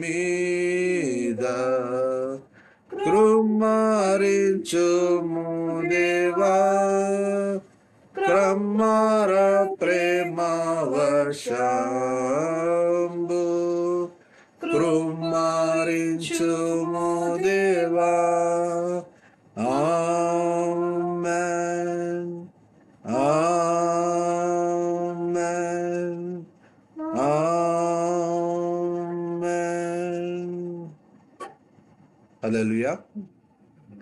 S1: మీద కృమ్మరించుము దేవా, క్రమ్మర ప్రేమ వర్షంబు కృమ్మరించుము దేవా. ఆమేన్, ఆమేన్, ఆమేన్. హల్లెలూయా.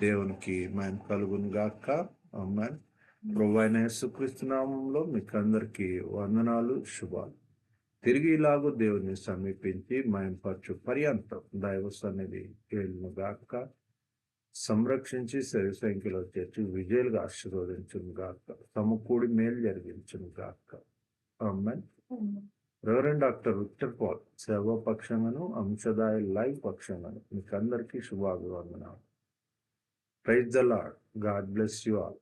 S1: దేవునికి మహిమ కలుగును గాక. ఆమేన్. ప్రభువైన యేసుక్రీస్తు నామములో మీకు అందరికీ వందనాలు, శుభాలు. తిరిగి ఇలాగూ దేవుని సమీపించి మహిమపరచు పర్యంతం దైవ సన్నిధి ఏలును గాక, సంరక్షించి సరి సంఖ్యలో చేర్చి విజయాలుగా ఆశీర్వదించును గాక, సమకూడి మేలు జరిగించును గాక. ఆమేన్. రెవరెండ్ డాక్టర్ విక్టర్ పాల్ సేవా పక్షంగాను, అంశదాయ లైవ్ పక్షంగాను మీకు అందరికీ శుభాభివందనాలు. Praise the Lord. God bless you all.